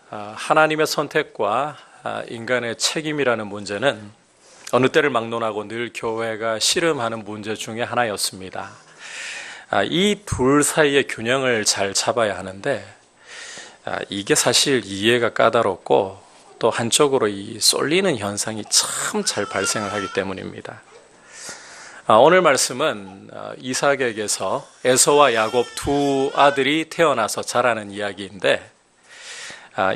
하나님의 선택과 인간의 책임이라는 문제는 어느 때를 막론하고 늘 교회가 씨름하는 문제 중에 하나였습니다. 이 둘 사이의 균형을 잘 잡아야 하는데 이게 사실 이해가 까다롭고 또 한쪽으로 이 쏠리는 현상이 참 잘 발생을 하기 때문입니다. 오늘 말씀은 이삭에게서 에서와 야곱 두 아들이 태어나서 자라는 이야기인데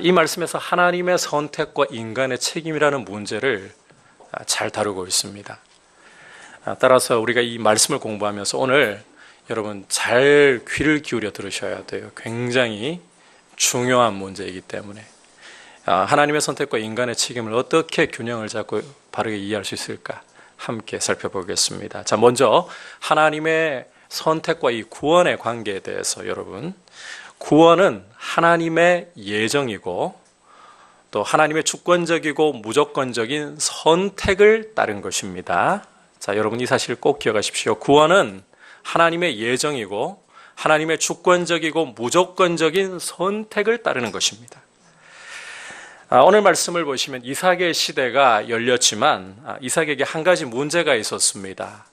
이 말씀에서 하나님의 선택과 인간의 책임이라는 문제를 잘 다루고 있습니다. 따라서 우리가 이 말씀을 공부하면서 오늘 여러분 잘 귀를 기울여 들으셔야 돼요. 굉장히 중요한 문제이기 때문에 하나님의 선택과 인간의 책임을 어떻게 균형을 잡고 바르게 이해할 수 있을까 함께 살펴보겠습니다. 자, 먼저 하나님의 선택과 이 구원의 관계에 대해서 여러분, 구원은 하나님의 예정이고 또 하나님의 주권적이고 무조건적인 선택을 따른 것입니다. 자, 여러분 이 사실 꼭 기억하십시오. 구원은 하나님의 예정이고 하나님의 주권적이고 무조건적인 선택을 따르는 것입니다. 오늘 말씀을 보시면 이삭의 시대가 열렸지만 이삭에게 한 가지 문제가 있었습니다.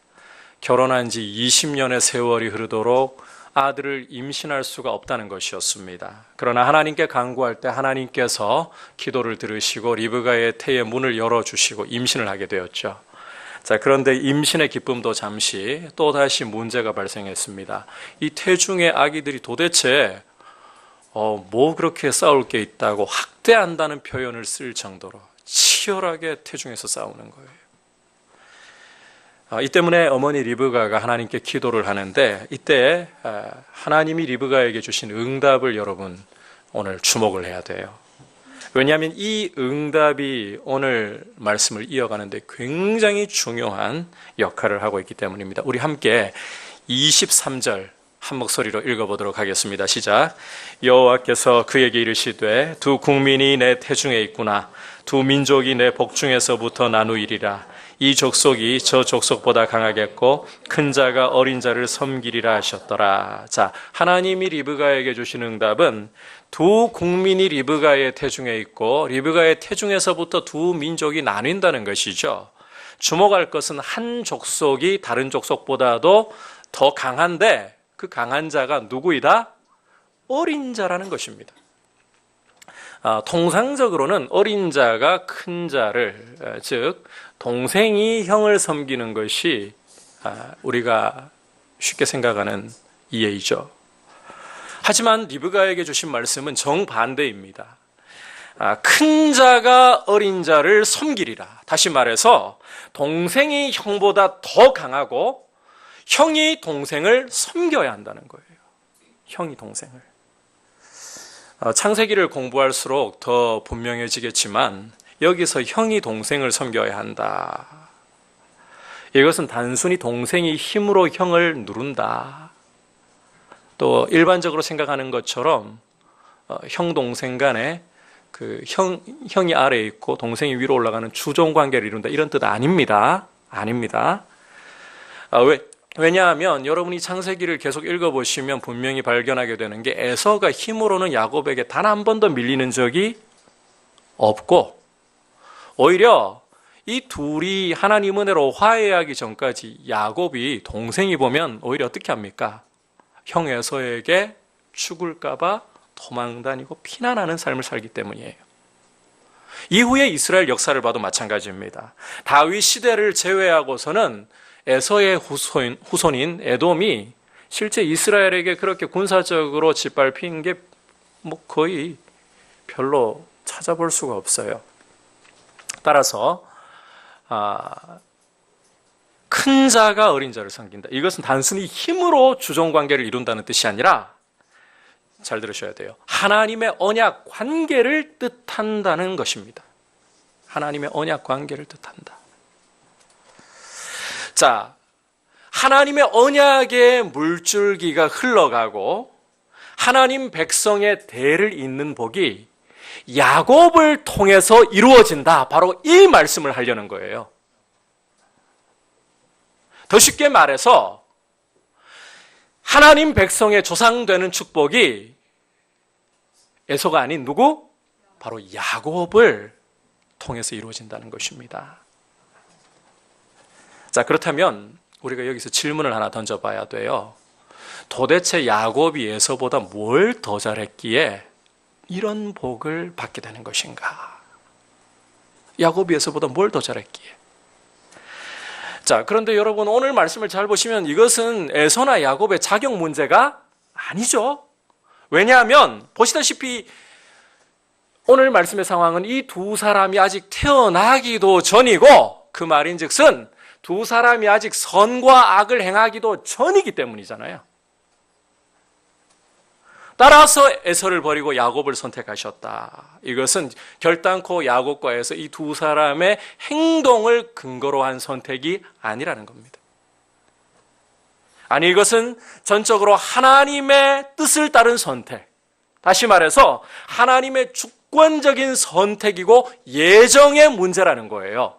결혼한 지 20년의 세월이 흐르도록 아들을 임신할 수가 없다는 것이었습니다. 그러나 하나님께 간구할 때 하나님께서 기도를 들으시고 리브가의 태의 문을 열어주시고 임신을 하게 되었죠. 자, 그런데 임신의 기쁨도 잠시 또다시 문제가 발생했습니다. 이 태중의 아기들이 도대체 뭐 그렇게 싸울 게 있다고 학대한다는 표현을 쓸 정도로 치열하게 태중에서 싸우는 거예요. 이 때문에 어머니 리브가가 하나님께 기도를 하는데 이때 하나님이 리브가에게 주신 응답을 여러분 오늘 주목을 해야 돼요. 왜냐하면 이 응답이 오늘 말씀을 이어가는데 굉장히 중요한 역할을 하고 있기 때문입니다. 우리 함께 23절 한 목소리로 읽어보도록 하겠습니다. 시작. 여호와께서 그에게 이르시되 두 국민이 내 태중에 있구나. 두 민족이 내 복중에서부터 나누이리라. 이 족속이 저 족속보다 강하겠고 큰 자가 어린 자를 섬기리라 하셨더라. 자, 하나님이 리브가에게 주신 응답은 두 국민이 리브가의 태중에 있고 리브가의 태중에서부터 두 민족이 나뉜다는 것이죠. 주목할 것은 한 족속이 다른 족속보다도 더 강한데 그 강한 자가 누구이다? 어린 자라는 것입니다. 통상적으로는 어린 자가 큰 자를, 즉 동생이 형을 섬기는 것이 우리가 쉽게 생각하는 이해이죠. 하지만 리브가에게 주신 말씀은 정반대입니다. 큰 자가 어린 자를 섬기리라. 다시 말해서 동생이 형보다 더 강하고 형이 동생을 섬겨야 한다는 거예요. 형이 동생을. 창세기를 공부할수록 더 분명해지겠지만 여기서 형이 동생을 섬겨야 한다. 이것은 단순히 동생이 힘으로 형을 누른다. 또 일반적으로 생각하는 것처럼 형 동생 간에 그 형이 아래에 있고 동생이 위로 올라가는 주종 관계를 이룬다. 이런 뜻 아닙니다. 아닙니다. 왜냐하면 여러분이 창세기를 계속 읽어보시면 분명히 발견하게 되는 게 에서가 힘으로는 야곱에게 단 한 번도 밀리는 적이 없고 오히려 이 둘이 하나님 은혜로 화해하기 전까지 야곱이 동생이 보면 오히려 어떻게 합니까? 형 에서에게 죽을까 봐 도망다니고 피난하는 삶을 살기 때문이에요. 이후에 이스라엘 역사를 봐도 마찬가지입니다. 다윗 시대를 제외하고서는 에서의 후손인 에돔이 실제 이스라엘에게 그렇게 군사적으로 짓밟힌 게 뭐 거의 별로 찾아볼 수가 없어요. 따라서 큰 자가 어린 자를 섬긴다. 이것은 단순히 힘으로 주종관계를 이룬다는 뜻이 아니라 잘 들으셔야 돼요. 하나님의 언약 관계를 뜻한다는 것입니다. 하나님의 언약 관계를 뜻한다. 자, 하나님의 언약의 물줄기가 흘러가고 하나님 백성의 대를 잇는 복이 야곱을 통해서 이루어진다. 바로 이 말씀을 하려는 거예요. 더 쉽게 말해서 하나님 백성의 조상되는 축복이 에서가 아닌 누구? 바로 야곱을 통해서 이루어진다는 것입니다. 자, 그렇다면 우리가 여기서 질문을 하나 던져봐야 돼요. 도대체 야곱이 에서보다 뭘 더 잘했기에 이런 복을 받게 되는 것인가? 야곱이 에서보다 뭘 더 잘했기에? 자, 그런데 여러분 오늘 말씀을 잘 보시면 이것은 에서나 야곱의 자격 문제가 아니죠. 왜냐하면 보시다시피 오늘 말씀의 상황은 이 두 사람이 아직 태어나기도 전이고, 그 말인즉슨 두 사람이 아직 선과 악을 행하기도 전이기 때문이잖아요. 따라서 에서를 버리고 야곱을 선택하셨다. 이것은 결단코 야곱과 에서 이 두 사람의 행동을 근거로 한 선택이 아니라는 겁니다. 아니, 이것은 전적으로 하나님의 뜻을 따른 선택. 다시 말해서 하나님의 주권적인 선택이고 예정의 문제라는 거예요.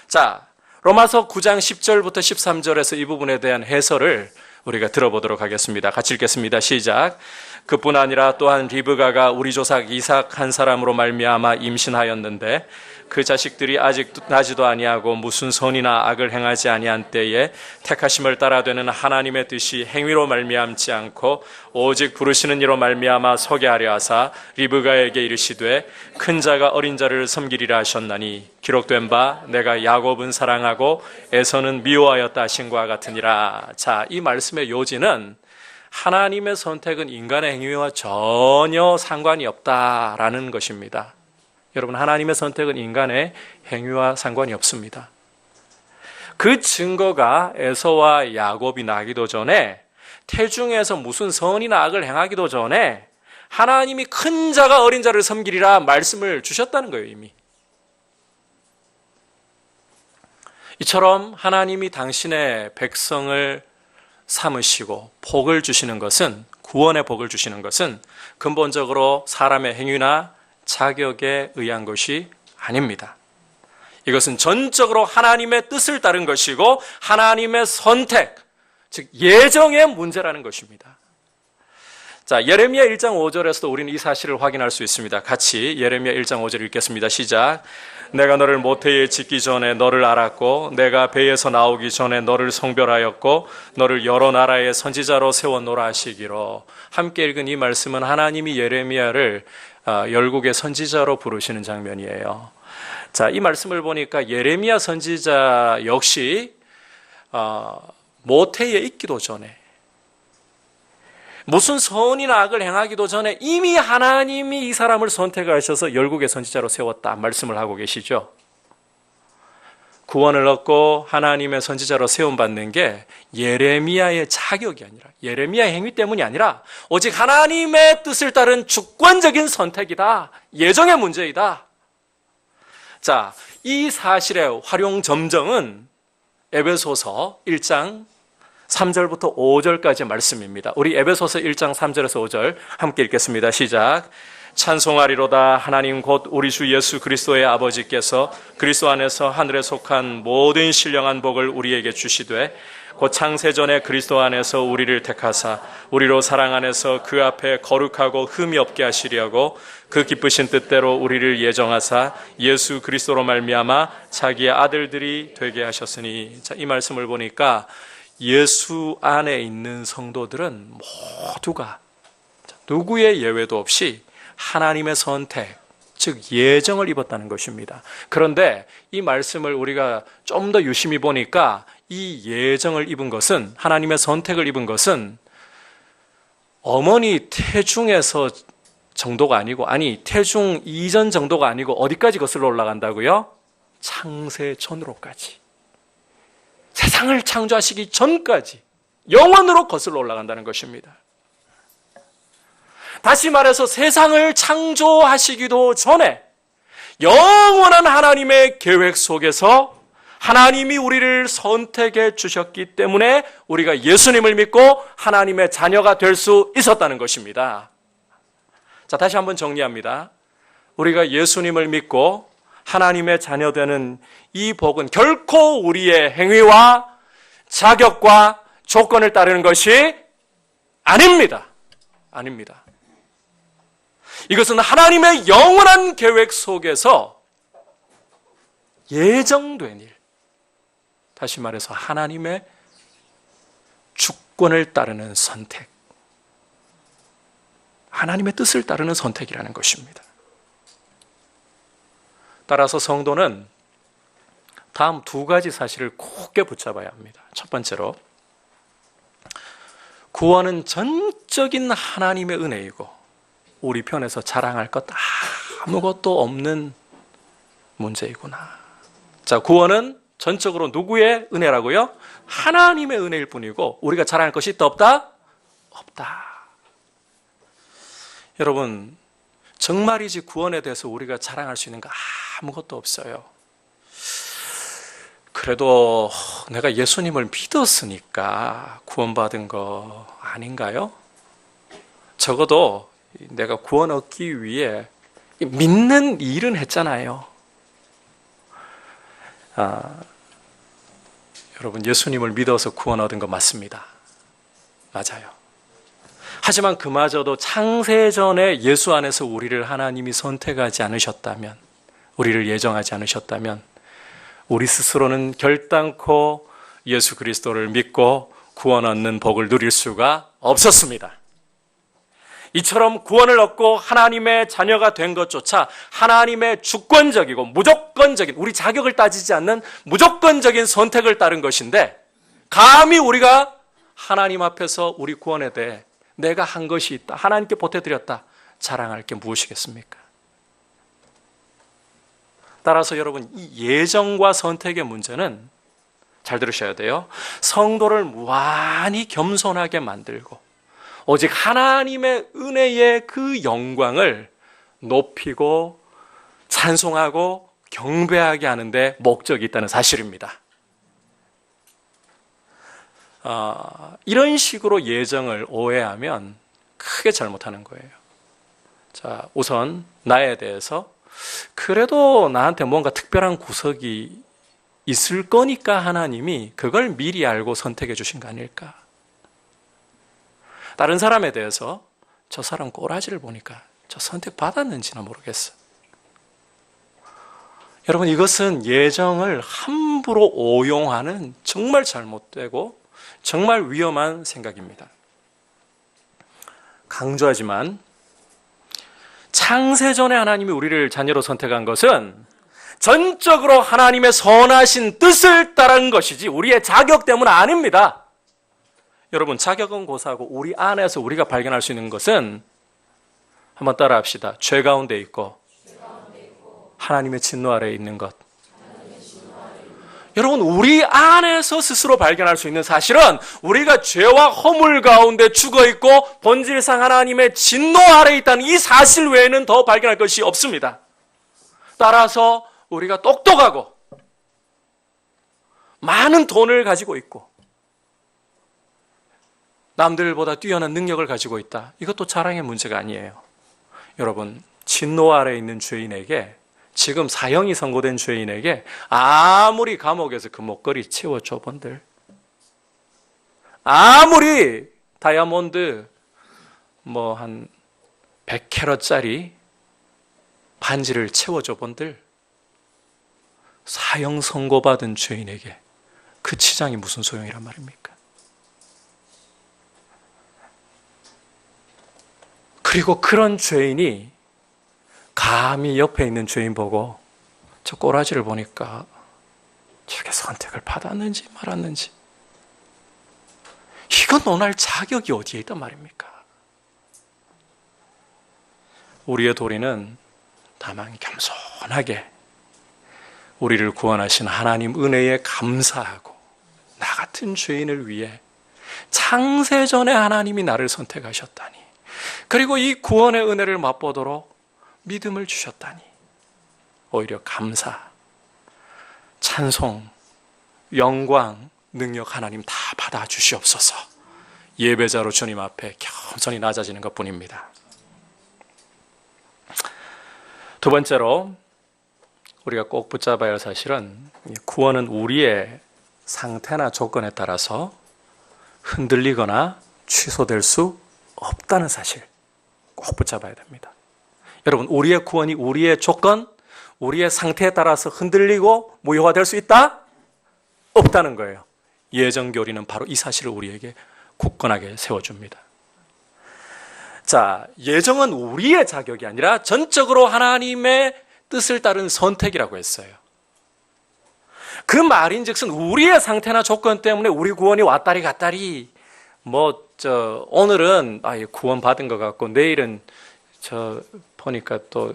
자, 로마서 9장 10절부터 13절에서 이 부분에 대한 해설을 우리가 들어보도록 하겠습니다. 같이 읽겠습니다. 시작. 그뿐 아니라 또한 리브가가 우리 조상 이삭 한 사람으로 말미암아 임신하였는데 그 자식들이 아직 나지도 아니하고 무슨 선이나 악을 행하지 아니한 때에 택하심을 따라 되는 하나님의 뜻이 행위로 말미암지 않고 오직 부르시는 이로 말미암아 서게 하려 하사 리브가에게 이르시되 큰 자가 어린 자를 섬기리라 하셨나니 기록된 바 내가 야곱은 사랑하고 에서는 미워하였다 하신과 같으니라. 자, 이 말씀의 요지는 하나님의 선택은 인간의 행위와 전혀 상관이 없다라는 것입니다. 여러분, 하나님의 선택은 인간의 행위와 상관이 없습니다. 그 증거가 에서와 야곱이 나기도 전에, 태중에서 무슨 선이나 악을 행하기도 전에 하나님이 큰 자가 어린 자를 섬기리라 말씀을 주셨다는 거예요, 이미. 이처럼 하나님이 당신의 백성을 삼으시고 복을 주시는 것은, 구원의 복을 주시는 것은 근본적으로 사람의 행위나 자격에 의한 것이 아닙니다. 이것은 전적으로 하나님의 뜻을 따른 것이고 하나님의 선택, 즉 예정의 문제라는 것입니다. 자, 예레미야 1장 5절에서도 우리는 이 사실을 확인할 수 있습니다. 같이 예레미야 1장 5절 읽겠습니다. 시작. 내가 너를 모태에 짓기 전에 너를 알았고 내가 배에서 나오기 전에 너를 성별하였고 너를 여러 나라의 선지자로 세워놓으라 하시기로. 함께 읽은 이 말씀은 하나님이 예레미야를 열국의 선지자로 부르시는 장면이에요. 자, 이 말씀을 보니까 예레미야 선지자 역시 모태에 있기도 전에, 무슨 선이나 악을 행하기도 전에 이미 하나님이 이 사람을 선택하셔서 열국의 선지자로 세웠다 말씀을 하고 계시죠. 구원을 얻고 하나님의 선지자로 세움받는 게 예레미야의 자격이 아니라, 예레미야의 행위 때문이 아니라 오직 하나님의 뜻을 따른 주권적인 선택이다. 예정의 문제이다. 자, 이 사실의 활용 점정은 에베소서 1장 3절부터 5절까지 말씀입니다. 우리 에베소서 1장 3절에서 5절 함께 읽겠습니다. 시작. 찬송하리로다. 하나님 곧 우리 주 예수 그리스도의 아버지께서 그리스도 안에서 하늘에 속한 모든 신령한 복을 우리에게 주시되 곧 창세전에 그리스도 안에서 우리를 택하사 우리로 사랑 안에서 그 앞에 거룩하고 흠이 없게 하시려고 그 기쁘신 뜻대로 우리를 예정하사 예수 그리스도로 말미암아 자기의 아들들이 되게 하셨으니. 자, 이 말씀을 보니까 예수 안에 있는 성도들은 모두가 누구의 예외도 없이 하나님의 선택, 즉 예정을 입었다는 것입니다. 그런데 이 말씀을 우리가 좀 더 유심히 보니까 이 예정을 입은 것은, 하나님의 선택을 입은 것은 어머니 태중에서 정도가 아니고, 아니 태중 이전 정도가 아니고 어디까지 거슬러 올라간다고요? 창세전으로까지, 세상을 창조하시기 전까지 영원으로 거슬러 올라간다는 것입니다. 다시 말해서 세상을 창조하시기도 전에 영원한 하나님의 계획 속에서 하나님이 우리를 선택해 주셨기 때문에 우리가 예수님을 믿고 하나님의 자녀가 될 수 있었다는 것입니다. 자, 다시 한번 정리합니다. 우리가 예수님을 믿고 하나님의 자녀되는 이 복은 결코 우리의 행위와 자격과 조건을 따르는 것이 아닙니다. 아닙니다. 이것은 하나님의 영원한 계획 속에서 예정된 일. 다시 말해서 하나님의 주권을 따르는 선택. 하나님의 뜻을 따르는 선택이라는 것입니다. 따라서 성도는 다음 두 가지 사실을 굳게 붙잡아야 합니다. 첫 번째로, 구원은 전적인 하나님의 은혜이고 우리 편에서 자랑할 것 아무것도 없는 문제이구나. 자, 구원은 전적으로 누구의 은혜라고요? 하나님의 은혜일 뿐이고 우리가 자랑할 것이 있다 없다? 없다. 여러분, 정말이지 구원에 대해서 우리가 자랑할 수 있는 거 아무것도 없어요. 그래도 내가 예수님을 믿었으니까 구원받은 거 아닌가요? 적어도 내가 구원 얻기 위해 믿는 일은 했잖아요. 여러분, 예수님을 믿어서 구원 얻은 거 맞습니다. 맞아요. 하지만 그마저도 창세전에 예수 안에서 우리를 하나님이 선택하지 않으셨다면, 우리를 예정하지 않으셨다면 우리 스스로는 결단코 예수 그리스도를 믿고 구원 얻는 복을 누릴 수가 없었습니다. 이처럼 구원을 얻고 하나님의 자녀가 된 것조차 하나님의 주권적이고 무조건적인, 우리 자격을 따지지 않는 무조건적인 선택을 따른 것인데, 감히 우리가 하나님 앞에서 우리 구원에 대해 내가 한 것이 있다, 하나님께 보태드렸다, 자랑할 게 무엇이겠습니까? 따라서 여러분, 이 예정과 선택의 문제는 잘 들으셔야 돼요. 성도를 무한히 겸손하게 만들고 오직 하나님의 은혜의 그 영광을 높이고 찬송하고 경배하게 하는데 목적이 있다는 사실입니다. 이런 식으로 예정을 오해하면 크게 잘못하는 거예요. 자, 우선 나에 대해서 그래도 나한테 뭔가 특별한 구석이 있을 거니까 하나님이 그걸 미리 알고 선택해 주신 거 아닐까? 다른 사람에 대해서 저 사람 꼬라지를 보니까 저 선택 받았는지나 모르겠어. 여러분, 이것은 예정을 함부로 오용하는 정말 잘못되고 정말 위험한 생각입니다. 강조하지만 창세전에 하나님이 우리를 자녀로 선택한 것은 전적으로 하나님의 선하신 뜻을 따른 것이지 우리의 자격 때문 아닙니다. 여러분, 자격은 고사하고 우리 안에서 우리가 발견할 수 있는 것은, 한번 따라 합시다. 죄 가운데 있고 하나님의 진노 아래에 있는 것. 여러분, 우리 안에서 스스로 발견할 수 있는 사실은 우리가 죄와 허물 가운데 죽어있고 본질상 하나님의 진노 아래에 있다는 이 사실 외에는 더 발견할 것이 없습니다. 따라서 우리가 똑똑하고 많은 돈을 가지고 있고 남들보다 뛰어난 능력을 가지고 있다. 이것도 자랑의 문제가 아니에요. 여러분, 진노 아래에 있는 죄인에게, 지금 사형이 선고된 죄인에게 아무리 감옥에서 그 목걸이 채워줘 본들, 아무리 다이아몬드 한 100캐럿짜리 반지를 채워줘 본들, 사형 선고받은 죄인에게 그 치장이 무슨 소용이란 말입니까? 그리고 그런 죄인이 감히 옆에 있는 죄인 보고 저 꼬라지를 보니까 저게 선택을 받았는지 말았는지, 이건 논할 자격이 어디에 있단 말입니까? 우리의 도리는 다만 겸손하게 우리를 구원하신 하나님 은혜에 감사하고, 나 같은 죄인을 위해 창세전에 하나님이 나를 선택하셨다니, 그리고 이 구원의 은혜를 맛보도록 믿음을 주셨다니, 오히려 감사, 찬송, 영광, 능력 하나님 다 받아주시옵소서, 예배자로 주님 앞에 겸손히 낮아지는 것뿐입니다. 두 번째로 우리가 꼭 붙잡아야 할 사실은, 구원은 우리의 상태나 조건에 따라서 흔들리거나 취소될 수 없다는 사실 꼭 붙잡아야 됩니다. 여러분, 우리의 구원이 우리의 조건, 우리의 상태에 따라서 흔들리고 무효화될 수 있다? 없다는 거예요. 예정교리는 바로 이 사실을 우리에게 굳건하게 세워줍니다. 자, 예정은 우리의 자격이 아니라 전적으로 하나님의 뜻을 따른 선택이라고 했어요. 그 말인즉슨 우리의 상태나 조건 때문에 우리 구원이 왔다리 갔다리, 오늘은 구원 받은 것 같고 내일은 보니까 또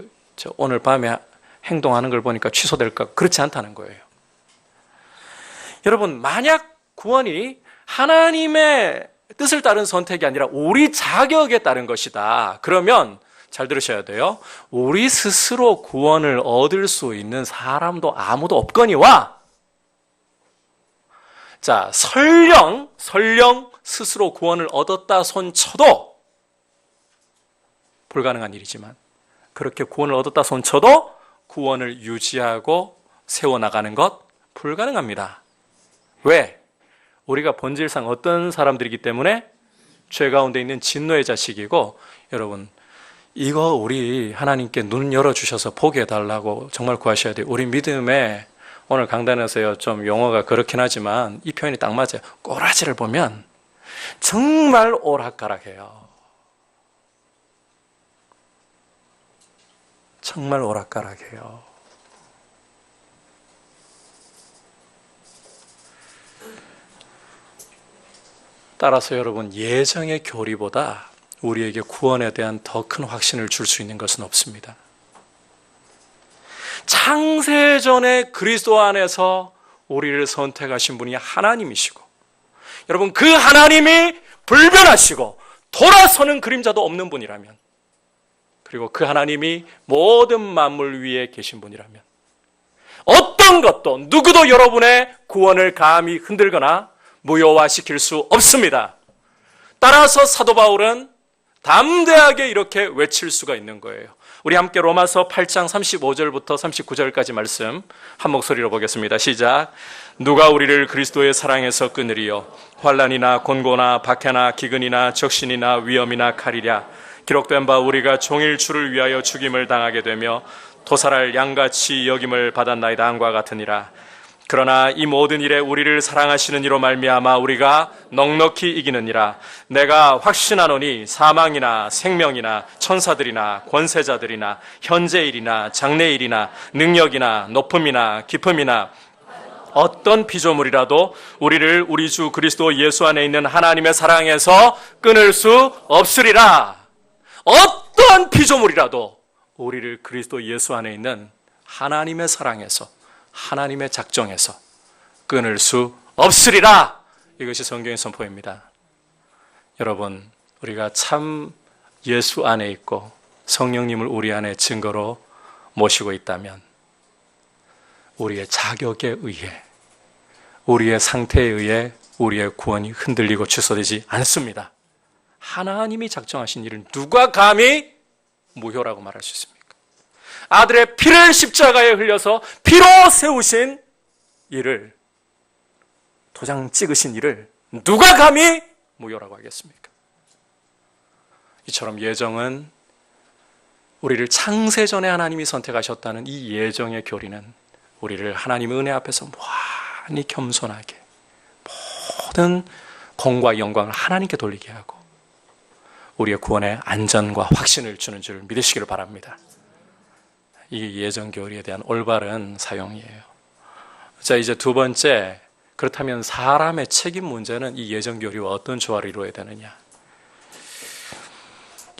오늘 밤에 행동하는 걸 보니까 취소될까, 그렇지 않다는 거예요. 여러분, 만약 구원이 하나님의 뜻을 따른 선택이 아니라 우리 자격에 따른 것이다, 그러면 잘 들으셔야 돼요. 우리 스스로 구원을 얻을 수 있는 사람도 아무도 없거니와, 자, 설령 스스로 구원을 얻었다 손쳐도, 불가능한 일이지만 그렇게 구원을 얻었다 손쳐도 구원을 유지하고 세워나가는 것 불가능합니다. 왜? 우리가 본질상 어떤 사람들이기 때문에? 죄 가운데 있는 진노의 자식이고, 여러분, 이거 우리 하나님께 눈 열어주셔서 보게 해달라고 정말 구하셔야 돼요. 우리 믿음에 오늘 강단에서요, 좀 용어가 그렇긴 하지만 이 표현이 딱 맞아요. 꼬라지를 보면 정말 오락가락해요. 정말 오락가락해요. 따라서 여러분, 예정의 교리보다 우리에게 구원에 대한 더 큰 확신을 줄 수 있는 것은 없습니다. 창세전에 그리스도 안에서 우리를 선택하신 분이 하나님이시고, 여러분, 그 하나님이 불변하시고 돌아서는 그림자도 없는 분이라면, 그리고 그 하나님이 모든 만물 위에 계신 분이라면 어떤 것도 누구도 여러분의 구원을 감히 흔들거나 무효화시킬 수 없습니다. 따라서 사도 바울은 담대하게 이렇게 외칠 수가 있는 거예요. 우리 함께 로마서 8장 35절부터 39절까지 말씀 한 목소리로 보겠습니다. 시작. 누가 우리를 그리스도의 사랑에서 끊으리요? 환난이나 곤고나 박해나 기근이나 적신이나 위험이나 칼이랴. 기록된 바 우리가 종일 주를 위하여 죽임을 당하게 되며 도살할 양같이 여김을 받았나이다 함과 같으니라. 그러나 이 모든 일에 우리를 사랑하시는 이로 말미암아 우리가 넉넉히 이기느니라. 내가 확신하노니 사망이나 생명이나 천사들이나 권세자들이나 현재일이나 장래일이나 능력이나 높음이나 깊음이나 어떤 피조물이라도 우리를 우리 주 그리스도 예수 안에 있는 하나님의 사랑에서 끊을 수 없으리라. 어떤 피조물이라도 우리를 그리스도 예수 안에 있는 하나님의 사랑에서, 하나님의 작정에서 끊을 수 없으리라. 이것이 성경의 선포입니다. 여러분, 우리가 참 예수 안에 있고 성령님을 우리 안에 증거로 모시고 있다면 우리의 자격에 의해, 우리의 상태에 의해 우리의 구원이 흔들리고 취소되지 않습니다. 하나님이 작정하신 일을 누가 감히 무효라고 말할 수 있습니까? 아들의 피를 십자가에 흘려서 피로 세우신 일을, 도장 찍으신 일을 누가 감히 무효라고 하겠습니까? 이처럼 예정은 우리를 창세전에 하나님이 선택하셨다는 이 예정의 교리는 우리를 하나님의 은혜 앞에서 무한히 겸손하게 모든 공과 영광을 하나님께 돌리게 하고 우리의 구원에 안전과 확신을 주는 줄 믿으시기를 바랍니다. 이 예정 교리에 대한 올바른 사용이에요. 자, 이제 두 번째, 그렇다면 사람의 책임 문제는 이 예정 교리와 어떤 조화를 이루어야 되느냐?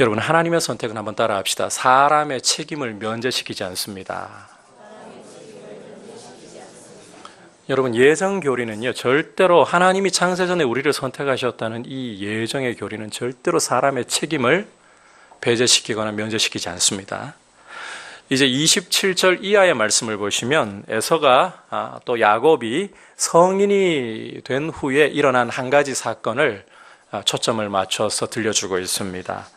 여러분, 하나님의 선택은 한번 따라합시다. 사람의 책임을 면제시키지 않습니다. 여러분, 예정 교리는요, 절대로 하나님이 창세전에 우리를 선택하셨다는 이 예정의 교리는 절대로 사람의 책임을 배제시키거나 면제시키지 않습니다. 이제 27절 이하의 말씀을 보시면 에서가 또 야곱이 성인이 된 후에 일어난 한 가지 사건을 초점을 맞춰서 들려주고 있습니다.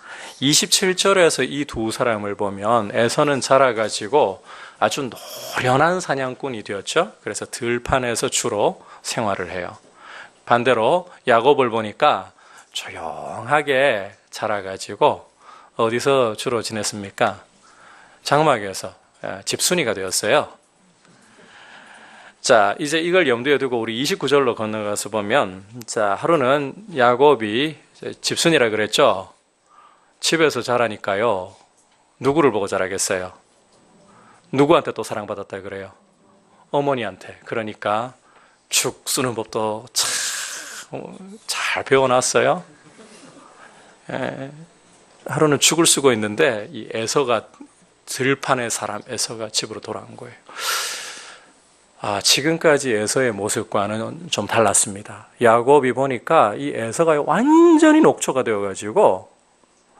27절에서 이 두 사람을 보면 에서는 자라가지고 아주 노련한 사냥꾼이 되었죠. 그래서 들판에서 주로 생활을 해요. 반대로 야곱을 보니까 조용하게 자라가지고 어디서 주로 지냈습니까? 장막에서 집순이가 되었어요. 자, 이제 이걸 염두에 두고 우리 29절로 건너가서 보면, 자, 하루는 야곱이 집순이라 그랬죠. 집에서 자라니까요. 누구를 보고 자라겠어요? 누구한테 또 사랑받았다 그래요? 어머니한테. 그러니까 죽 쓰는 법도 참 잘 배워놨어요. 하루는 죽을 쓰고 있는데 이 에서가, 들판의 사람 에서가 집으로 돌아온 거예요. 지금까지 에서의 모습과는 좀 달랐습니다. 야곱이 보니까 이 에서가 완전히 녹초가 되어가지고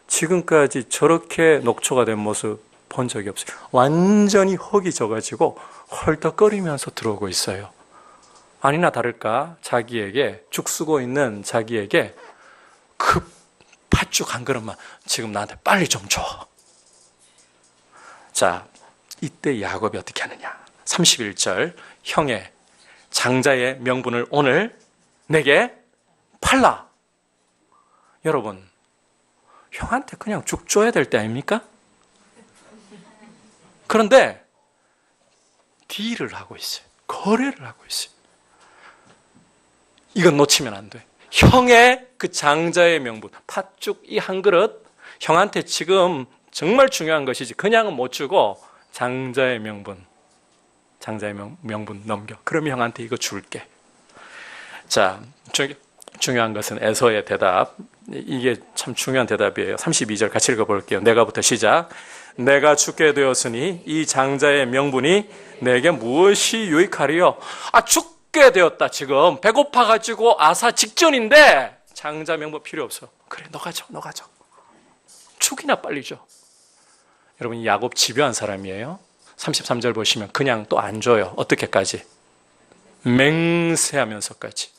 지금까지 저렇게 녹초가 된 모습 본 적이 없어요. 완전히 흙이 져가지고 헐떡거리면서 들어오고 있어요. 아니나 다를까 자기에게, 죽 쓰고 있는 자기에게 그 팥죽 한 그릇만 지금 나한테 빨리 좀 줘. 자, 이때 야곱이 어떻게 하느냐. 31절, 형의 장자의 명분을 오늘 내게 팔라. 여러분, 형한테 그냥 죽 줘야 될 때 아닙니까? 그런데 딜을 하고 있어요. 거래를 하고 있어요. 이건 놓치면 안 돼. 형의 그 장자의 명분, 팥죽 이 한 그릇, 형한테 지금 정말 중요한 것이지 그냥은 못 주고 장자의 명분, 장자의 명분 넘겨. 그러면 형한테 이거 줄게. 자, 중요한 것은 에서의 대답. 이게 참 중요한 대답이에요. 32절 같이 읽어볼게요. 내가부터 시작. 내가 죽게 되었으니 이 장자의 명분이 내게 무엇이 유익하리요? 죽게 되었다. 지금 배고파가지고 아사 직전인데 장자 명분 필요 없어. 그래, 너가 줘. 죽이나 빨리 줘. 여러분, 이 야곱 집요한 사람이에요. 33절 보시면 그냥 또 안 줘요. 어떻게까지? 맹세하면서까지.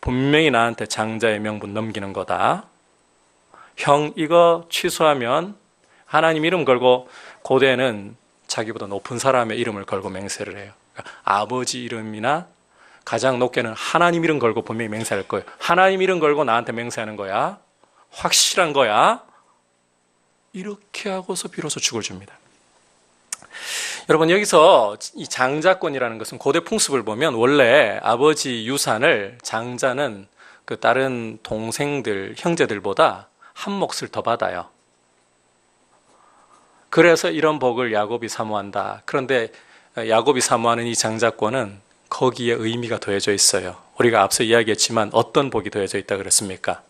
분명히 나한테 장자의 명분 넘기는 거다. 형, 이거 취소하면 하나님 이름 걸고, 고대는 자기보다 높은 사람의 이름을 걸고 맹세를 해요. 그러니까 아버지 이름이나 가장 높게는 하나님 이름 걸고 분명히 맹세할 거예요. 하나님 이름 걸고 나한테 맹세하는 거야. 확실한 거야. 이렇게 하고서 비로소 죽을 줍니다. 여러분, 여기서 이 장자권이라는 것은 고대 풍습을 보면 원래 아버지 유산을 장자는 그 다른 동생들, 형제들보다 한 몫을 더 받아요. 그래서 이런 복을 야곱이 사모한다. 그런데 야곱이 사모하는 이 장자권은 거기에 의미가 더해져 있어요. 우리가 앞서 이야기했지만 어떤 복이 더해져 있다 그랬습니까?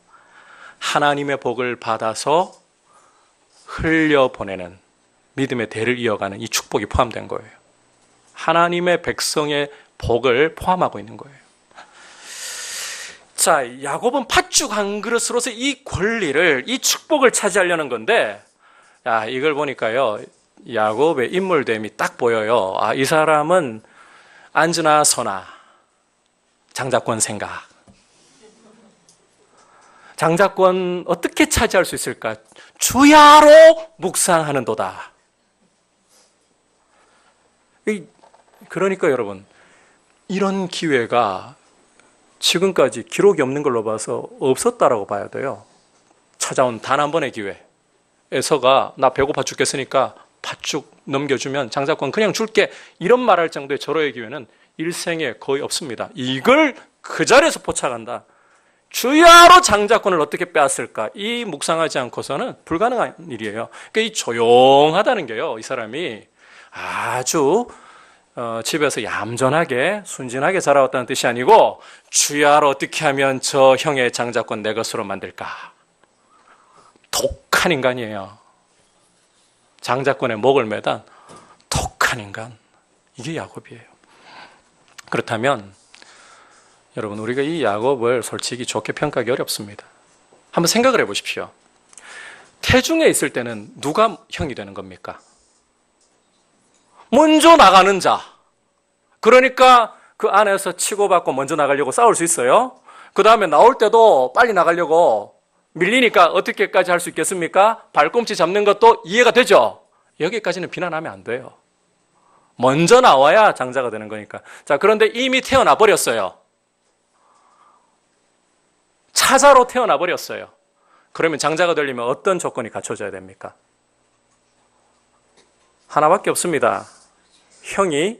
하나님의 복을 받아서 흘려보내는 믿음의 대를 이어가는 이 축복이 포함된 거예요. 하나님의 백성의 복을 포함하고 있는 거예요. 자, 야곱은 팥죽 한 그릇으로서 이 권리를, 이 축복을 차지하려는 건데, 이걸 보니까요, 야곱의 인물됨이 딱 보여요. 이 사람은 앉으나 서나 장자권 생각. 장자권 어떻게 차지할 수 있을까? 주야로 묵상하는도다. 그러니까 여러분, 이런 기회가 지금까지 기록이 없는 걸로 봐서 없었다라고 봐야 돼요. 찾아온 단 한 번의 기회. 에서가 나 배고파 죽겠으니까 팥죽 넘겨주면 장자권 그냥 줄게, 이런 말할 정도의 절호의 기회는 일생에 거의 없습니다. 이걸 그 자리에서 포착한다. 주야로 장자권을 어떻게 빼앗을까? 이 묵상하지 않고서는 불가능한 일이에요. 그러니까 이 조용하다는 게요, 이 사람이 아주 집에서 얌전하게 순진하게 자라왔다는 뜻이 아니고, 주야로 어떻게 하면 저 형의 장자권 내 것으로 만들까? 독한 인간이에요. 장자권에 목을 매단 독한 인간. 이게 야곱이에요. 그렇다면 여러분, 우리가 이 야곱을 솔직히 좋게 평가하기 어렵습니다. 한번 생각을 해보십시오. 태중에 있을 때는 누가 형이 되는 겁니까? 먼저 나가는 자. 그러니까 그 안에서 치고받고 먼저 나가려고 싸울 수 있어요. 그 다음에 나올 때도 빨리 나가려고 밀리니까 어떻게까지 할 수 있겠습니까? 발꿈치 잡는 것도 이해가 되죠? 여기까지는 비난하면 안 돼요. 먼저 나와야 장자가 되는 거니까. 자, 그런데 이미 태어나 버렸어요. 차자로 태어나 버렸어요. 그러면 장자가 되려면 어떤 조건이 갖춰져야 됩니까? 하나밖에 없습니다. 형이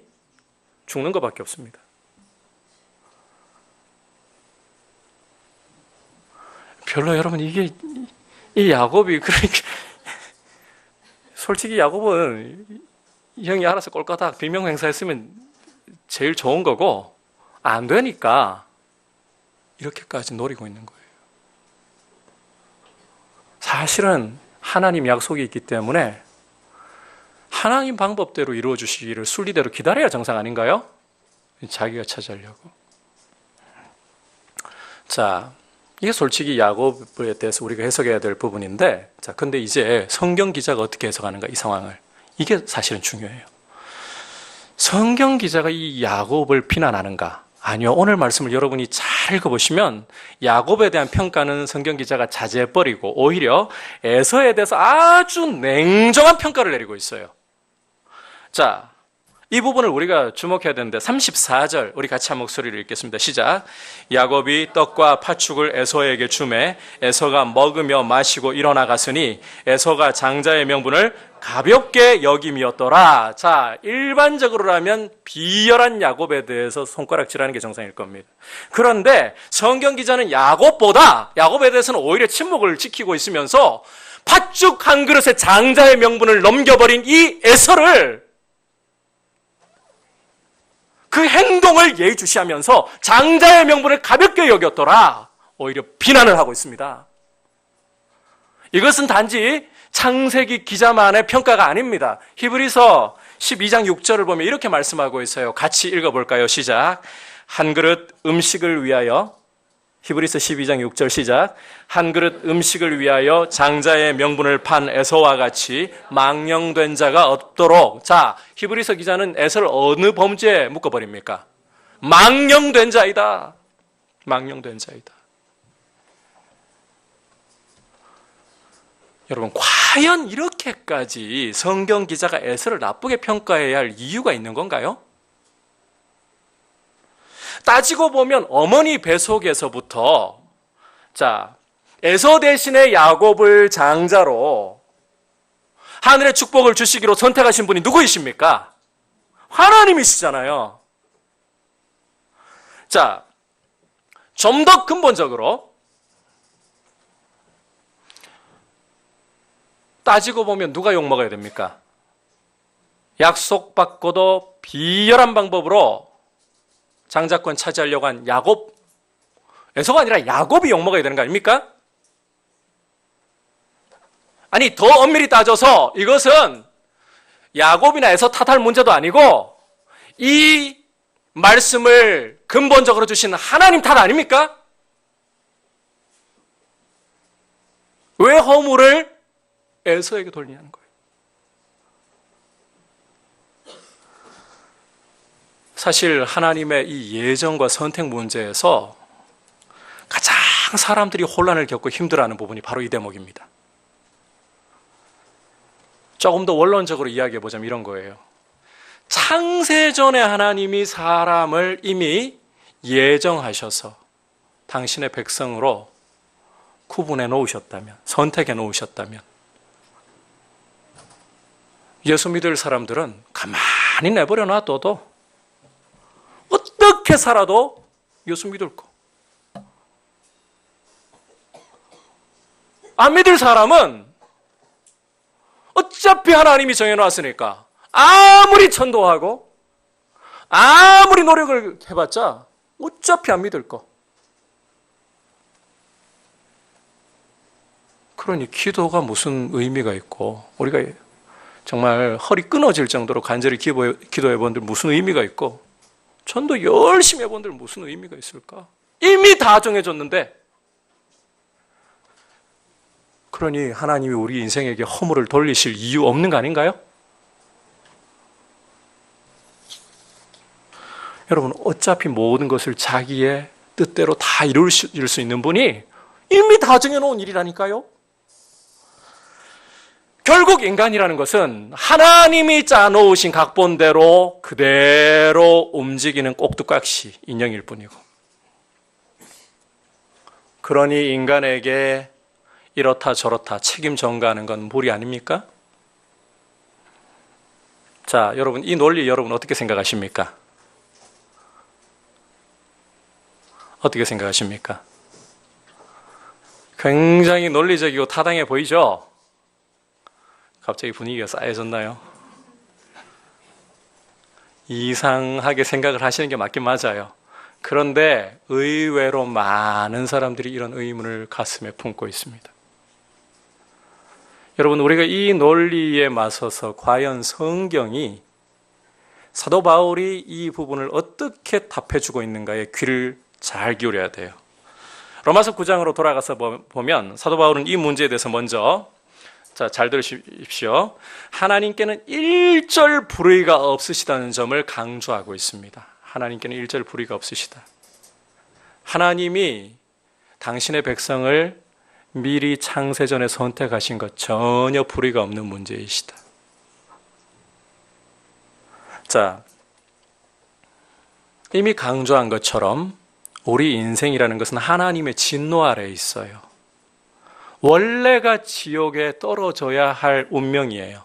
죽는 것밖에 없습니다. 별로 여러분 이 야곱이 그러니까 솔직히 야곱은 형이 알아서 꼴까닥 비명 행사했으면 제일 좋은 거고 안 되니까 이렇게까지 노리고 있는 거예요. 사실은 하나님 약속이 있기 때문에 하나님 방법대로 이루어 주시기를 순리대로 기다려야 정상 아닌가요? 자기가 찾으려고. 자, 이게 솔직히 야곱에 대해서 우리가 해석해야 될 부분인데, 자, 근데 이제 성경 기자가 어떻게 해석하는가, 이 상황을. 이게 사실은 중요해요. 성경 기자가 이 야곱을 비난하는가? 아니요. 오늘 말씀을 여러분이 잘 읽어보시면 야곱에 대한 평가는 성경 기자가 자제해버리고 오히려 에서에 대해서 아주 냉정한 평가를 내리고 있어요. 자, 이 부분을 우리가 주목해야 되는데 34절 우리 같이 한 목소리를 읽겠습니다. 시작. 야곱이 떡과 팥죽을 에서에게 주매 에서가 먹으며 마시고 일어나 갔으니 에서가 장자의 명분을 가볍게 여김이었더라. 자, 일반적으로라면 비열한 야곱에 대해서 손가락질하는 게 정상일 겁니다. 그런데 성경 기자는 야곱에 대해서는 오히려 침묵을 지키고 있으면서 팥죽 한 그릇에 장자의 명분을 넘겨버린 이 에서를 그 행동을 예의주시하면서 장자의 명분을 가볍게 여겼더라. 오히려 비난을 하고 있습니다. 이것은 단지 창세기 기자만의 평가가 아닙니다. 히브리서 12장 6절을 보면 이렇게 말씀하고 있어요. 같이 읽어볼까요? 시작. 한 그릇 음식을 위하여, 히브리서 12장 6절 시작. 한 그릇 음식을 위하여 장자의 명분을 판 에서와 같이 망령된 자가 없도록. 자, 히브리서 기자는 에서를 어느 범죄에 묶어버립니까? 망령된 자이다. 망령된 자이다. 여러분, 과연 이렇게까지 성경 기자가 에서를 나쁘게 평가해야 할 이유가 있는 건가요? 따지고 보면 어머니 뱃속에서부터 자, 에서 대신에 야곱을 장자로 하늘의 축복을 주시기로 선택하신 분이 누구이십니까? 하나님이시잖아요. 자, 좀 더 근본적으로 따지고 보면 누가 욕먹어야 됩니까? 약속받고도 비열한 방법으로 장자권 차지하려고 한 야곱, 에서가 아니라 야곱이 욕먹어야 되는 거 아닙니까? 아니, 더 엄밀히 따져서 이것은 야곱이나 에서 탓할 문제도 아니고 이 말씀을 근본적으로 주신 하나님 탓 아닙니까? 왜 허물을 에서에게 돌리냐는 거예요. 사실 하나님의 이 예정과 선택 문제에서 가장 사람들이 혼란을 겪고 힘들어하는 부분이 바로 이 대목입니다. 조금 더 원론적으로 이야기해보자면 이런 거예요. 창세전에 하나님이 사람을 이미 예정하셔서 당신의 백성으로 구분해 놓으셨다면, 선택해 놓으셨다면 예수 믿을 사람들은 가만히 내버려 놔둬도 어떻게 살아도 예수 믿을 거. 안 믿을 사람은 어차피 하나님이 정해놨으니까 아무리 천도하고 아무리 노력을 해봤자 어차피 안 믿을 거. 그러니 기도가 무슨 의미가 있고 우리가 정말 허리 끊어질 정도로 간절히 기도해 본들 무슨 의미가 있고 전도 열심히 해본들 무슨 의미가 있을까? 이미 다 정해졌는데 그러니 하나님이 우리 인생에게 허물을 돌리실 이유 없는 거 아닌가요? 여러분, 어차피 모든 것을 자기의 뜻대로 다 이룰 수 있는 분이 이미 다 정해놓은 일이라니까요. 결국 인간이라는 것은 하나님이 짜놓으신 각본대로 그대로 움직이는 꼭두각시 인형일 뿐이고, 그러니 인간에게 이렇다 저렇다 책임 전가하는 건 무리 아닙니까? 자, 여러분, 이 논리 여러분 어떻게 생각하십니까? 어떻게 생각하십니까? 굉장히 논리적이고 타당해 보이죠? 갑자기 분위기가 싸해졌나요? 이상하게 생각을 하시는 게 맞긴 맞아요. 그런데 의외로 많은 사람들이 이런 의문을 가슴에 품고 있습니다. 여러분, 우리가 이 논리에 맞서서 과연 성경이 사도 바울이 이 부분을 어떻게 답해주고 있는가에 귀를 잘 기울여야 돼요. 로마서 9장으로 돌아가서 보면 사도 바울은 이 문제에 대해서 먼저 잘 들으십시오. 하나님께는 일절 불의가 없으시다는 점을 강조하고 있습니다. 하나님께는 일절 불의가 없으시다. 하나님이 당신의 백성을 미리 창세전에 선택하신 것 전혀 불의가 없는 문제이시다. 자, 이미 강조한 것처럼 우리 인생이라는 것은 하나님의 진노 아래에 있어요. 원래가 지옥에 떨어져야 할 운명이에요.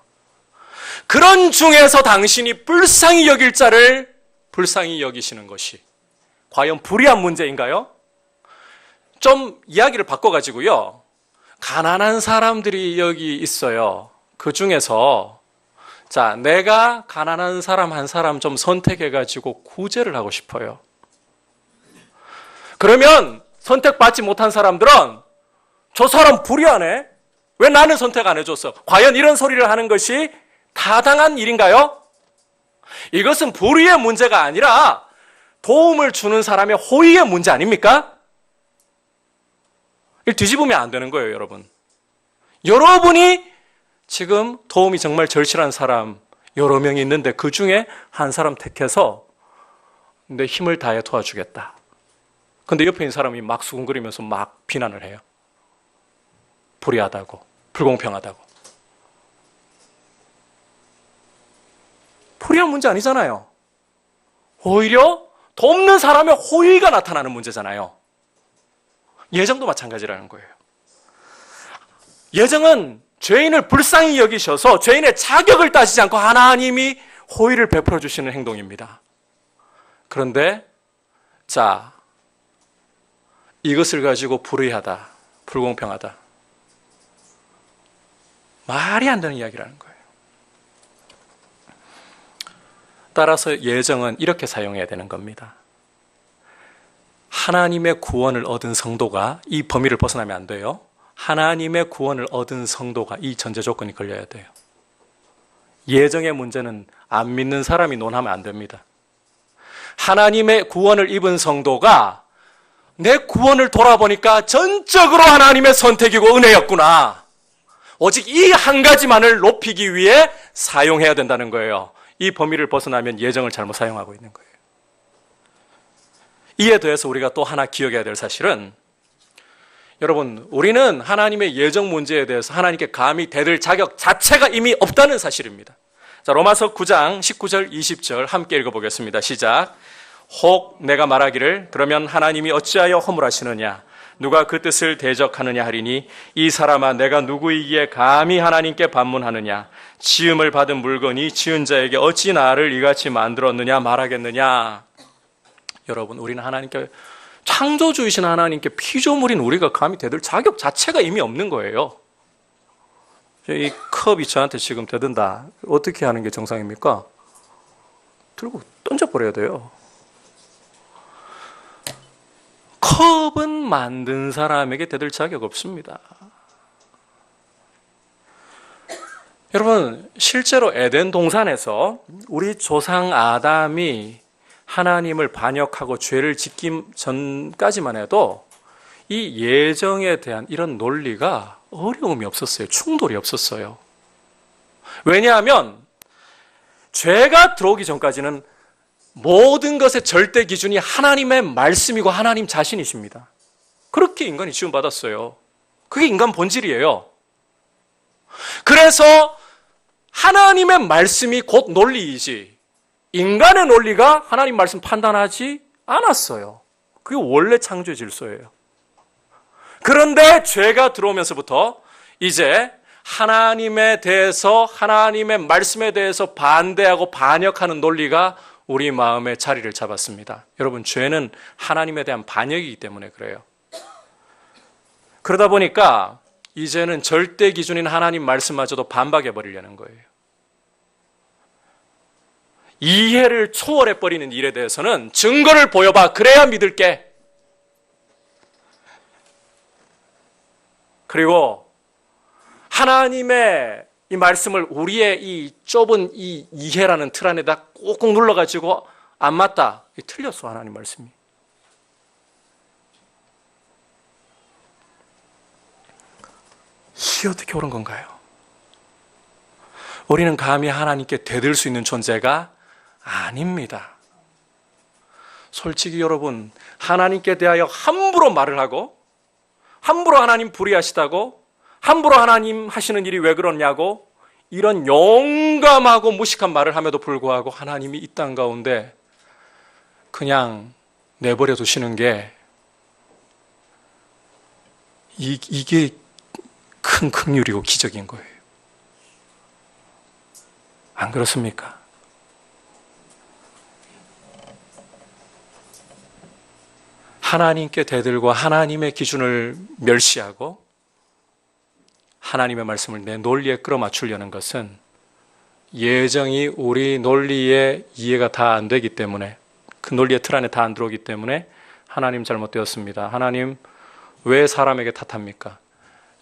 그런 중에서 당신이 불쌍히 여길 자를 불쌍히 여기시는 것이 과연 불의한 문제인가요? 좀 이야기를 바꿔가지고요. 가난한 사람들이 여기 있어요. 그 중에서 내가 가난한 사람 한 사람 좀 선택해가지고 구제를 하고 싶어요. 그러면 선택받지 못한 사람들은 저 사람 불의하네? 왜 나는 선택 안 해줬어? 과연 이런 소리를 하는 것이 타당한 일인가요? 이것은 불의의 문제가 아니라 도움을 주는 사람의 호의의 문제 아닙니까? 이걸 뒤집으면 안 되는 거예요, 여러분. 여러분이 지금 도움이 정말 절실한 사람 여러 명이 있는데 그 중에 한 사람 택해서 내 힘을 다해 도와주겠다. 근데 옆에 있는 사람이 막 수군거리면서 막 비난을 해요. 불의하다고, 불공평하다고. 불의한 문제 아니잖아요. 오히려 돕는 사람의 호의가 나타나는 문제잖아요. 예정도 마찬가지라는 거예요. 예정은 죄인을 불쌍히 여기셔서 죄인의 자격을 따지지 않고 하나님이 호의를 베풀어 주시는 행동입니다. 그런데 이것을 가지고 불의하다, 불공평하다. 말이 안 되는 이야기라는 거예요. 따라서 예정은 이렇게 사용해야 되는 겁니다. 하나님의 구원을 얻은 성도가 이 범위를 벗어나면 안 돼요. 하나님의 구원을 얻은 성도가 이 전제 조건이 걸려야 돼요. 예정의 문제는 안 믿는 사람이 논하면 안 됩니다. 하나님의 구원을 입은 성도가 내 구원을 돌아보니까 전적으로 하나님의 선택이고 은혜였구나. 오직 이 한 가지만을 높이기 위해 사용해야 된다는 거예요. 이 범위를 벗어나면 예정을 잘못 사용하고 있는 거예요. 이에 더해서 우리가 또 하나 기억해야 될 사실은 여러분, 우리는 하나님의 예정 문제에 대해서 하나님께 감히 대들 자격 자체가 이미 없다는 사실입니다. 로마서 9장 19절 20절 함께 읽어보겠습니다. 시작. 혹 내가 말하기를 그러면 하나님이 어찌하여 허물하시느냐 누가 그 뜻을 대적하느냐 하리니 이 사람아 내가 누구이기에 감히 하나님께 반문하느냐 지음을 받은 물건이 지은 자에게 어찌 나를 이같이 만들었느냐 말하겠느냐. 여러분, 우리는 하나님께 창조주이신 하나님께 피조물인 우리가 감히 대들 자격 자체가 이미 없는 거예요. 이 컵이 저한테 지금 대든다. 어떻게 하는 게 정상입니까? 들고 던져버려야 돼요. 컵은 만든 사람에게 대들 자격 없습니다. 여러분, 실제로 에덴 동산에서 우리 조상 아담이 하나님을 반역하고 죄를 짓기 전까지만 해도 이 예정에 대한 이런 논리가 어려움이 없었어요. 충돌이 없었어요. 왜냐하면 죄가 들어오기 전까지는 모든 것의 절대 기준이 하나님의 말씀이고 하나님 자신이십니다. 그렇게 인간이 지음받았어요. 그게 인간 본질이에요. 그래서 하나님의 말씀이 곧 논리이지 인간의 논리가 하나님 말씀 판단하지 않았어요. 그게 원래 창조의 질서예요. 그런데 죄가 들어오면서부터 이제 하나님에 대해서, 하나님의 말씀에 대해서 반대하고 반역하는 논리가 우리 마음에 자리를 잡았습니다. 여러분, 죄는 하나님에 대한 반역이기 때문에 그래요. 그러다 보니까 이제는 절대 기준인 하나님 말씀마저도 반박해 버리려는 거예요. 이해를 초월해 버리는 일에 대해서는 증거를 보여봐, 그래야 믿을게. 그리고 하나님의 이 말씀을 우리의 이 좁은 이 이해라는 틀 안에다 꾹꾹 눌러가지고 안 맞다, 틀렸어 하나님 말씀이. 이게 어떻게 옳은 건가요? 우리는 감히 하나님께 대들 수 있는 존재가 아닙니다. 솔직히 여러분, 하나님께 대하여 함부로 말을 하고, 함부로 하나님 불의하시다고, 함부로 하나님 하시는 일이 왜 그러냐고, 이런 용감하고 무식한 말을 함에도 불구하고 하나님이 이 땅 가운데 그냥 내버려 두시는 게 이게 큰 긍휼이고 기적인 거예요. 안 그렇습니까? 하나님께 대들고 하나님의 기준을 멸시하고 하나님의 말씀을 내 논리에 끌어맞추려는 것은 예정이 우리 논리에 이해가 다 안 되기 때문에, 그 논리의 틀 안에 다 안 들어오기 때문에 하나님 잘못되었습니다. 하나님 왜 사람에게 탓합니까?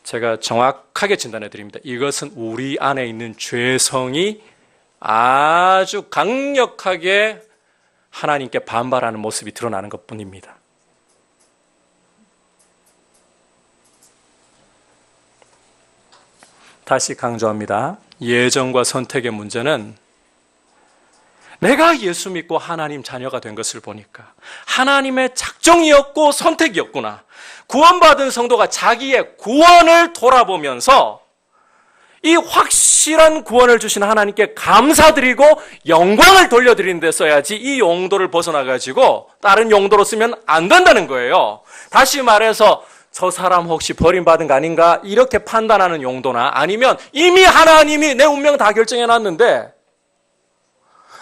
제가 정확하게 진단해 드립니다. 이것은 우리 안에 있는 죄성이 아주 강력하게 하나님께 반발하는 모습이 드러나는 것뿐입니다. 다시 강조합니다. 예정과 선택의 문제는 내가 예수 믿고 하나님 자녀가 된 것을 보니까 하나님의 작정이었고 선택이었구나. 구원받은 성도가 자기의 구원을 돌아보면서 이 확실한 구원을 주신 하나님께 감사드리고 영광을 돌려드리는 데 써야지, 이 용도를 벗어나가지고 다른 용도로 쓰면 안 된다는 거예요. 다시 말해서 저 사람 혹시 버림받은 거 아닌가 이렇게 판단하는 용도나, 아니면 이미 하나님이 내 운명 다 결정해놨는데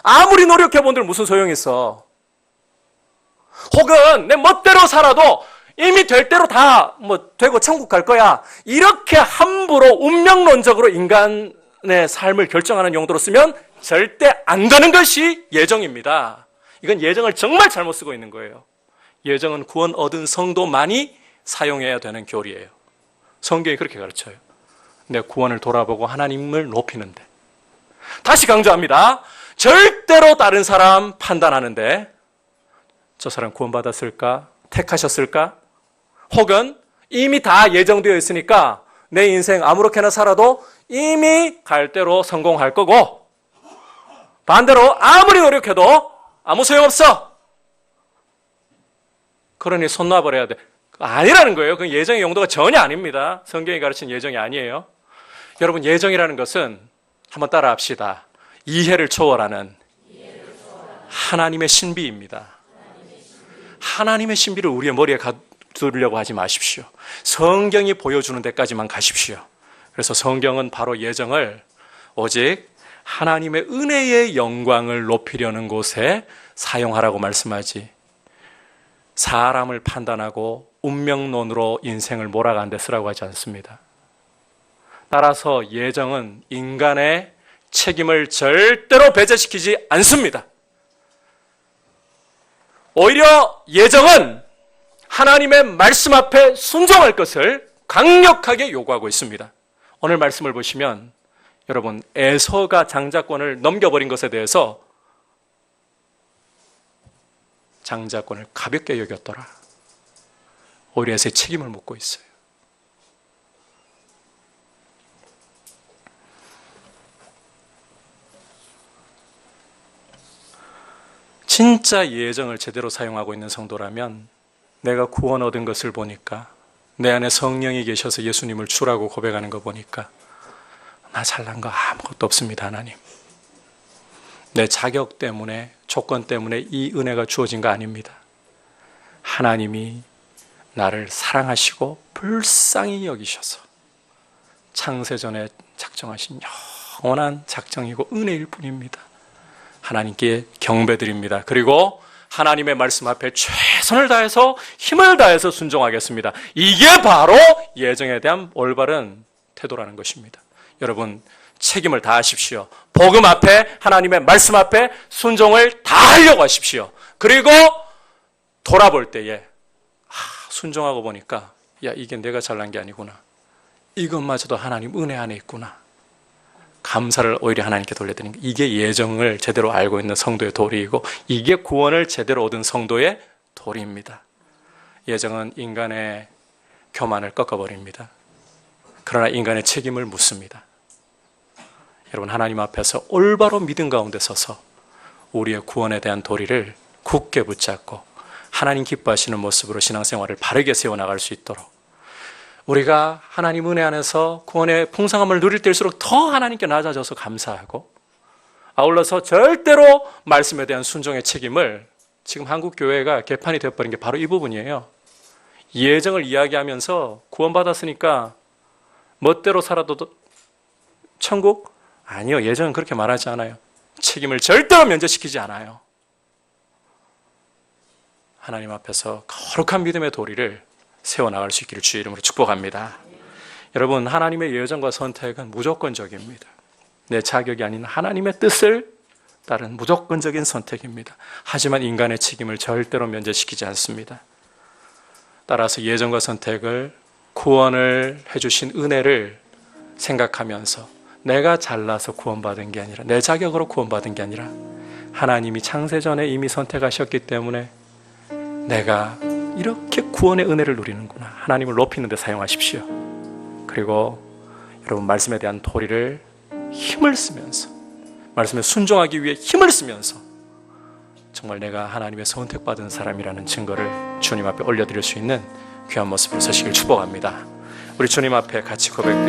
아무리 노력해본들 무슨 소용이 있어. 혹은 내 멋대로 살아도 이미 될 대로 다 되고 천국 갈 거야, 이렇게 함부로 운명론적으로 인간의 삶을 결정하는 용도로 쓰면 절대 안 되는 것이 예정입니다. 이건 예정을 정말 잘못 쓰고 있는 거예요. 예정은 구원 얻은 성도만이 사용해야 되는 교리예요. 성경이 그렇게 가르쳐요. 내 구원을 돌아보고 하나님을 높이는데. 다시 강조합니다. 절대로 다른 사람 판단하는데 저 사람 구원받았을까? 택하셨을까? 혹은 이미 다 예정되어 있으니까 내 인생 아무렇게나 살아도 이미 갈 대로 성공할 거고, 반대로 아무리 노력해도 아무 소용없어. 그러니 손 놔버려야 돼. 아니라는 거예요. 그 예정의 용도가 전혀 아닙니다. 성경이 가르친 예정이 아니에요. 여러분, 예정이라는 것은 한번 따라 합시다. 이해를 초월하는 하나님의 신비입니다. 하나님의 신비를 우리의 머리에 가두려고 하지 마십시오. 성경이 보여주는 데까지만 가십시오. 그래서 성경은 바로 예정을 오직 하나님의 은혜의 영광을 높이려는 곳에 사용하라고 말씀하지, 사람을 판단하고 운명론으로 인생을 몰아가는 데 쓰라고 하지 않습니다. 따라서 예정은 인간의 책임을 절대로 배제시키지 않습니다. 오히려 예정은 하나님의 말씀 앞에 순종할 것을 강력하게 요구하고 있습니다. 오늘 말씀을 보시면 여러분, 에서가 장자권을 넘겨버린 것에 대해서 장자권을 가볍게 여겼더라. 오히려 에서의 책임을 묻고 있어요. 진짜 예정을 제대로 사용하고 있는 성도라면, 내가 구원 얻은 것을 보니까, 내 안에 성령이 계셔서 예수님을 주라고 고백하는 거 보니까 나 잘난 거 아무것도 없습니다. 하나님, 내 자격 때문에, 조건 때문에 이 은혜가 주어진 거 아닙니다. 하나님이 나를 사랑하시고 불쌍히 여기셔서 창세전에 작정하신 영원한 작정이고 은혜일 뿐입니다. 하나님께 경배드립니다. 그리고 하나님의 말씀 앞에 최선을 다해서 힘을 다해서 순종하겠습니다. 이게 바로 예정에 대한 올바른 태도라는 것입니다. 여러분, 책임을 다하십시오. 복음 앞에, 하나님의 말씀 앞에 순종을 다하려고 하십시오. 그리고 돌아볼 때에 순종하고 보니까 이게 내가 잘난 게 아니구나. 이것마저도 하나님 은혜 안에 있구나. 감사를 오히려 하나님께 돌려드리는 것. 이게 예정을 제대로 알고 있는 성도의 도리이고 이게 구원을 제대로 얻은 성도의 도리입니다. 예정은 인간의 교만을 꺾어버립니다. 그러나 인간의 책임을 묻습니다. 여러분, 하나님 앞에서 올바로 믿음 가운데 서서 우리의 구원에 대한 도리를 굳게 붙잡고 하나님 기뻐하시는 모습으로 신앙생활을 바르게 세워나갈 수 있도록 우리가 하나님 은혜 안에서 구원의 풍성함을 누릴 때일수록 더 하나님께 낮아져서 감사하고 아울러서 절대로 말씀에 대한 순종의 책임을 지금 한국 교회가 개판이 되어버린 게 바로 이 부분이에요. 예정을 이야기하면서 구원받았으니까 멋대로 살아도 천국? 아니요, 예정은 그렇게 말하지 않아요. 책임을 절대로 면제시키지 않아요. 하나님 앞에서 거룩한 믿음의 도리를 세워나갈 수 있기를 주의 이름으로 축복합니다. 여러분, 하나님의 예정과 선택은 무조건적입니다. 내 자격이 아닌 하나님의 뜻을 따른 무조건적인 선택입니다. 하지만 인간의 책임을 절대로 면제시키지 않습니다. 따라서 예정과 선택을 구원을 해주신 은혜를 생각하면서 내가 잘나서 구원받은 게 아니라 내 자격으로 구원받은 게 아니라 하나님이 창세전에 이미 선택하셨기 때문에 내가 이렇게 구원의 은혜를 누리는구나. 하나님을 높이는 데 사용하십시오. 그리고 여러분, 말씀에 대한 도리를 힘을 쓰면서 말씀에 순종하기 위해 힘을 쓰면서 정말 내가 하나님의 선택받은 사람이라는 증거를 주님 앞에 올려드릴 수 있는 귀한 모습으로 서시길 축복합니다. 우리 주님 앞에 같이 고백드리도록